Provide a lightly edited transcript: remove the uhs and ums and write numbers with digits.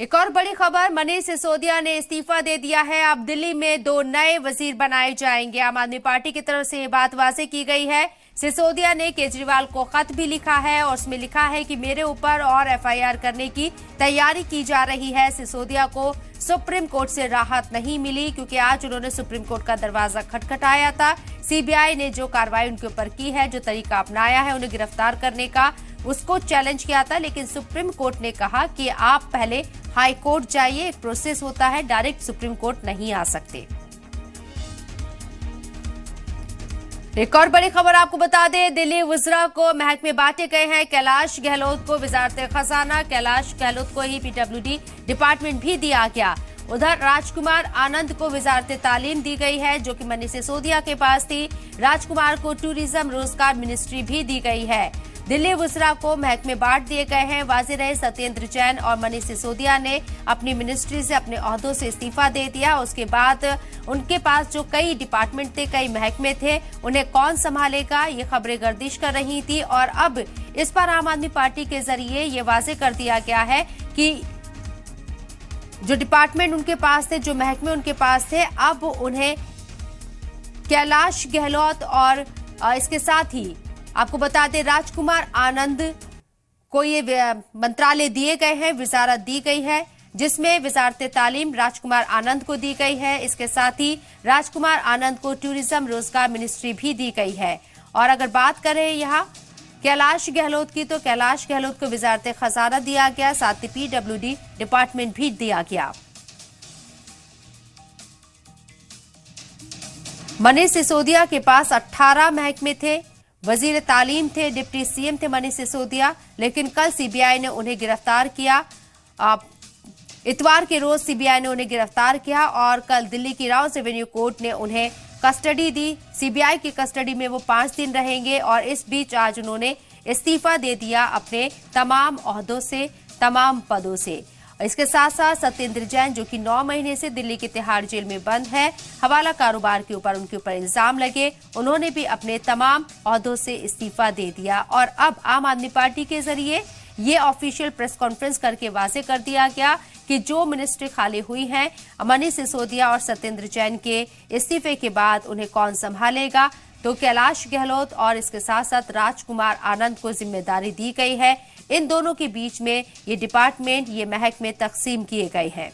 एक और बड़ी खबर, मनीष सिसोदिया ने इस्तीफा दे दिया है। अब दिल्ली में 2 नए वजीर बनाए जाएंगे। आम आदमी पार्टी की तरफ से ये बात वाज़ेह की गई है। सिसोदिया ने केजरीवाल को खत भी लिखा है और उसमें लिखा है कि मेरे ऊपर और एफआईआर करने की तैयारी की जा रही है। सिसोदिया को सुप्रीम कोर्ट से राहत नहीं मिली क्योंकि आज उन्होंने सुप्रीम कोर्ट का दरवाजा खटखटाया था। सीबीआई ने जो कार्रवाई उनके ऊपर की है, जो तरीका अपनाया है उन्हें गिरफ्तार करने का, उसको चैलेंज किया था। लेकिन सुप्रीम कोर्ट ने कहा कि आप पहले हाई कोर्ट जाइए, एक प्रोसेस होता है, डायरेक्ट सुप्रीम कोर्ट नहीं आ सकते। एक और बड़ी खबर आपको बता दें, दिल्ली वज़रा को महकमे बांटे गए हैं। कैलाश गहलोत को वजारत खजाना, कैलाश गहलोत को ही पीडब्ल्यूडी डिपार्टमेंट भी दिया गया। उधर राजकुमार आनंद को वजारत तालीम दी गई है, जो कि मनीष सिसोदिया के पास थी। राजकुमार को टूरिज्म रोजगार मिनिस्ट्री भी दी गई है। दिल्ली वज़रा को महकमे बांट दिए गए हैं। वाज़ेह रहे, सत्येंद्र जैन और मनीष सिसोदिया ने अपनी मिनिस्ट्री से, अपने ओहदों से इस्तीफा दे दिया। उसके बाद उनके पास जो कई डिपार्टमेंट थे, कई महकमे थे, उन्हें कौन संभालेगा, ये खबरें गर्दिश कर रही थी। और अब इस पर आम आदमी पार्टी के जरिए ये वाज़ेह कर दिया गया है कि जो डिपार्टमेंट उनके पास थे, जो महकमे उनके पास थे, अब उन्हें कैलाश गहलोत और इसके साथ ही आपको बता दें राजकुमार आनंद को ये मंत्रालय दिए गए हैं, वजारत दी गई है, जिसमें वजारत तालीम राजकुमार आनंद को दी गई है। इसके साथ ही राजकुमार आनंद को टूरिज्म रोजगार मिनिस्ट्री भी दी गई है। और अगर बात करें यहाँ कैलाश गहलोत की, तो कैलाश गहलोत को वजारत खजाना दिया गया, साथ ही पीडब्ल्यूडी डिपार्टमेंट भी दिया गया। मनीष सिसोदिया के पास 18 महकमे थे, वजीर तालीम थे, डिप्टी सीएम थे मनीष सिसोदिया, लेकिन कल सीबीआई ने उन्हें गिरफ्तार किया। इतवार के रोज सीबीआई ने उन्हें गिरफ्तार किया और कल दिल्ली की राउस एवेन्यू कोर्ट ने उन्हें कस्टडी दी। सीबीआई की कस्टडी में वो 5 दिन रहेंगे और इस बीच आज उन्होंने इस्तीफा दे दिया अपने तमाम ओहदों से, तमाम पदों से। इसके साथ साथ सत्येंद्र जैन, जो कि 9 महीने से दिल्ली की तिहाड़ जेल में बंद है, हवाला कारोबार के ऊपर उनके ऊपर इल्जाम लगे, उन्होंने भी अपने तमाम ओहदों से इस्तीफा दे दिया। और अब आम आदमी पार्टी के जरिए ये ऑफिशियल प्रेस कॉन्फ्रेंस करके वाज़ेह कर दिया गया कि जो मिनिस्ट्री खाली हुई हैं, मनीष सिसोदिया और सत्येंद्र जैन के इस्तीफे के बाद उन्हें कौन संभालेगा। तो कैलाश गहलोत और इसके साथ साथ राजकुमार आनंद को जिम्मेदारी दी गई है। इन दोनों के बीच में ये डिपार्टमेंट, ये महकमे तकसीम किए गए हैं।